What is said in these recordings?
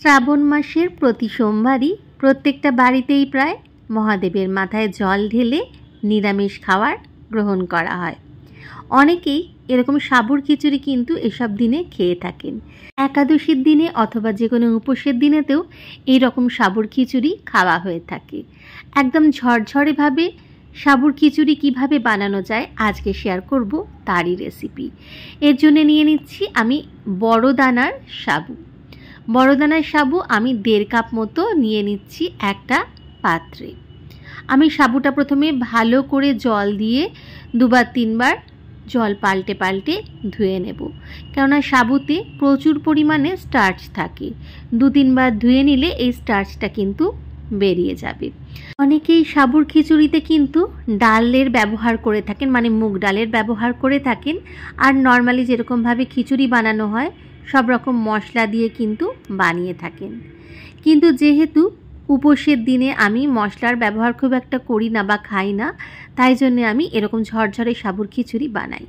শ্রাবণ মাসের প্রতি সোমবারই প্রত্যেকটা বাড়িতেই প্রায় মহাদেবের মাথায় জল ঢেলে নিরামিষ খাবার গ্রহণ করা হয়। অনেকেই এরকম সাবুর খিচুড়ি কিন্তু এসব দিনে খেয়ে থাকেন। একাদশীর দিনে অথবা যে কোনো উপোসের দিনেতেও এই রকম সাবুর খিচুড়ি খাওয়া হয়ে থাকে। একদম ঝরঝরেভাবে সাবুর খিচুড়ি কিভাবে বানানো যায় আজকে শেয়ার করব তারই রেসিপি। এর জন্য নিয়ে নিচ্ছি আমি বড় দানার সাবু। বড় দানার সাবু আমি 1.5 কাপ মতো নিয়ে নিচ্ছি একটা পাত্রে। আমি সাবুটা প্রথমে ভালো করে জল দিয়ে 2-3 বার জল পাল্টে পাল্টে ধুয়ে নেব, কেননা সাবুতে প্রচুর পরিমাণে স্টার্চ থাকে। 2-3 বার ধুয়ে নিলে এই স্টার্চটা কিন্তু বেরিয়ে যাবে। অনেকেই সাবুর খিচুড়িতে কিন্তু ডালের ব্যবহার করে থাকেন, মানে মুগ ডালের ব্যবহার করে থাকেন। আর নর্মালি যেরকমভাবে খিচুড়ি বানানো হয় সব রকম মশলা দিয়ে কিন্তু বানিয়ে থাকেন। কিন্তু যেহেতু উপোসের দিনে আমি মশলার ব্যবহার খুব একটা করি না বা খাই না, তাই জন্য আমি এরকম ঝরঝরে সাবুর খিচুড়ি বানাই।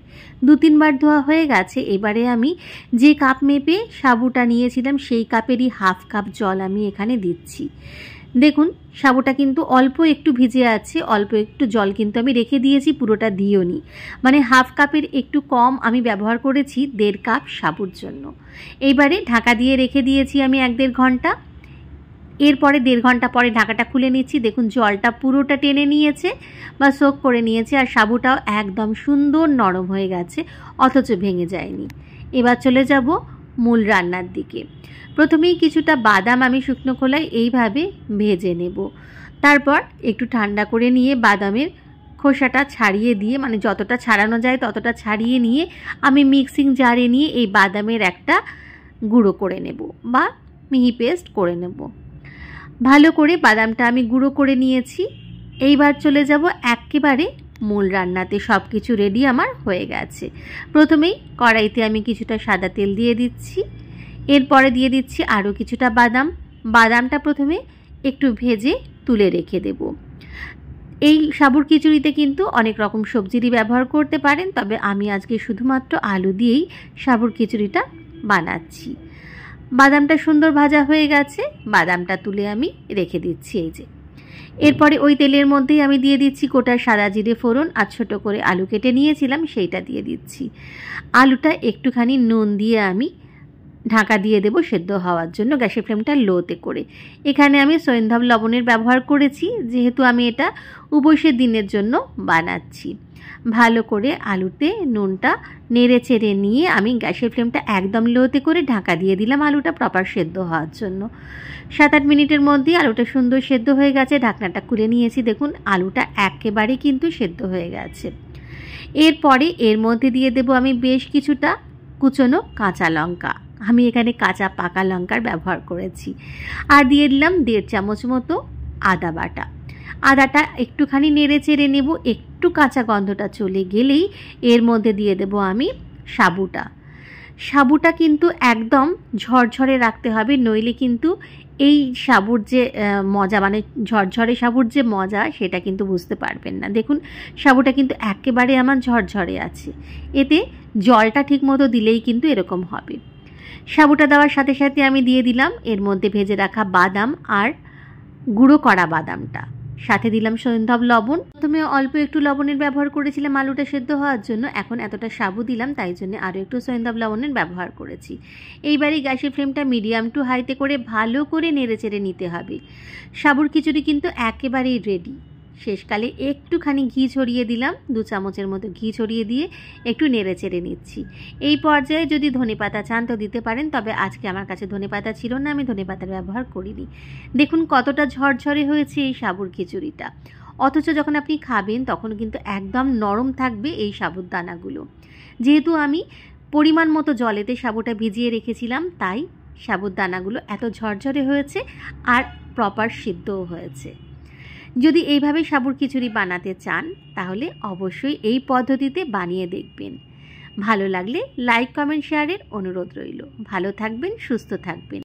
2-3 বার ধোয়া হয়ে গেছে। এবারে আমি যে কাপ মেপে সাবুটা নিয়েছিলাম সেই কাপেরই 1/2 কাপ জল আমি এখানে দিচ্ছি। দেখুন সাবুটা কিন্তু অল্প একটু ভিজে আছে, অল্প একটু জল কিন্তু আমি রেখে দিয়েছি, পুরোটা দিইওনি। মানে 1/2 কাপের একটু কম আমি ব্যবহার করেছি 1.5 কাপ সাবুর জন্য। এইবারে ঢাকা দিয়ে রেখে দিয়েছি আমি 1-1.5 ঘন্টা। এরপরে 1.5 ঘন্টা পরে ঢাকাটা খুলে নিচ্ছি। দেখুন জলটা পুরোটা টেনে নিয়েছে বা সোক করে নিয়েছে, আর সাবুটাও একদম সুন্দর নরম হয়ে গেছে, অথচ ভেঙে যায়নি। এবার চলে যাব মূল রান্নার দিকে। প্রথমেই কিছুটা বাদাম আমি শুকনো খোলায় এইভাবে ভেজে নেব। তারপর একটু ঠান্ডা করে নিয়ে বাদামের খোসাটা ছাড়িয়ে দিয়ে, মানে যতটা ছাড়ানো যায় ততটা ছাড়িয়ে নিয়ে আমি মিক্সিং জারে নিয়ে এই বাদামের একটা গুঁড়ো করে নেব বা মিহি পেস্ট করে নেব। ভালো করে বাদামটা আমি গুঁড়ো করে নিয়েছি। এইবার চলে যাব একেবারে মূল রান্নাতে। সব কিছু রেডি আমার হয়ে গেছে। প্রথমেই কড়াইতে আমি কিছুটা সাদা তেল দিয়ে দিচ্ছি। এরপরে দিয়ে দিচ্ছি আরও কিছুটা বাদাম। বাদামটা প্রথমে একটু ভেজে তুলে রেখে দেব। এই সাবুর খিচুড়িতে কিন্তু অনেক রকম সবজিরই ব্যবহার করতে পারেন, তবে আমি আজকে শুধুমাত্র আলু দিয়েই সাবুর খিচুড়িটা বানাচ্ছি। বাদামটা সুন্দর ভাজা হয়ে গেছে, বাদামটা তুলে আমি রেখে দিচ্ছি। এই যে এরপরে ওই তেলের মধ্যেই আমি দিয়ে দিচ্ছি গোটা সাদা জিরে ফোড়ন, আর ছোটো করে আলু কেটে নিয়েছিলাম সেইটা দিয়ে দিচ্ছি। আলুটা একটুখানি নুন দিয়ে আমি ঢাকা দিয়ে দেব সেদ্ধ হওয়ার জন্য, গ্যাসের ফ্লেমটা লোতে করে। এখানে আমি সৈন্ধব লবণের ব্যবহার করেছি, যেহেতু আমি এটা উপোসের দিনের জন্য বানাচ্ছি। ভালো করে আলুতে নুনটা নেড়ে চেড়ে নিয়ে আমি গ্যাসের ফ্লেমটা একদম লোতে করে ঢাকা দিয়ে দিলাম আলুটা প্রপার সেদ্ধ হওয়ার জন্য। 7-8 মিনিটের মধ্যেই আলুটা সুন্দর সেদ্ধ হয়ে গেছে। ঢাকনাটা খুলে নিয়েছি। দেখুন আলুটা একেবারে কিন্তু সেদ্ধ হয়ে গেছে। এরপরে এর মধ্যে দিয়ে দেব আমি বেশ কিছুটা কুচনো কাঁচা লঙ্কা। আমি এখানে কাঁচা পাকা লঙ্কার ব্যবহার করেছি। আর দিয়ে দিলাম 1.5 চামচ মতো আদা বাটা। আদাটা একটুখানি নেড়ে চেড়ে নেব। একটু কাঁচা গন্ধটা চলে গেলেই এর মধ্যে দিয়ে দেব আমি সাবুটা। সাবুটা কিন্তু একদম ঝরঝরে রাখতে হবে, নইলে কিন্তু এই সাবুর যে মজা, মানে ঝরঝরে সাবুর যে মজা সেটা কিন্তু বুঝতে পারবেন না। দেখুন সাবুটা কিন্তু একেবারে আমার ঝরঝরে আছে। এতে জলটা ঠিক মতো দিলেই কিন্তু এরকম হবে। সাবুটা দেওয়ার সাথে সাথে আমি দিয়ে দিলাম এর মধ্যে ভেজে রাখা বাদাম আর গুঁড়ো করা বাদামটা। সাথে দিলাম সৈন্ধব লবণ। প্রথমে অল্প একটু লবণের ব্যবহার করেছিলাম আলুটা সেদ্ধ হওয়ার জন্য, এখন এতটা সাবু দিলাম তাই জন্য আরও একটু সৈন্ধব লবণের ব্যবহার করেছি। এইবারই গ্যাসের ফ্লেমটা মিডিয়াম টু হাইতে করে ভালো করে নেড়ে চেড়ে নিতে হবে। সাবুর খিচুড়ি কিন্তু একেবারেই রেডি। শেষকালে একটুখানি ঘি ছড়িয়ে দিলাম, 2 চামচের মতো ঘি ছড়িয়ে দিয়ে একটু নেড়ে চেড়ে নিচ্ছি। এই পর্যায়ে যদি ধনেপাতা চান তো দিতে পারেন, তবে আজকে আমার কাছে ধনেপাতা ছিল না, আমি ধনেপাতার ব্যবহার করিনি। দেখুন কতটা ঝরঝরে হয়েছে এই সাবুর খিচুড়িটা, অথচ যখন আপনি খাবেন তখন কিন্তু একদম নরম থাকবে এই সাবুর দানাগুলো। যেহেতু আমি পরিমাণ মতো জলেতে সাবুটা ভিজিয়ে রেখেছিলাম, তাই সাবুর দানাগুলো এত ঝরঝরে হয়েছে আর প্রপার সিদ্ধও হয়েছে। যদি এইভাবে সাবুর খিচুড়ি বানাতে চান তাহলে অবশ্যই এই পদ্ধতিতে বানিয়ে দেখবেন। ভালো লাগলে লাইক কমেন্ট শেয়ারের অনুরোধ রইল। ভালো থাকবেন, সুস্থ থাকবেন।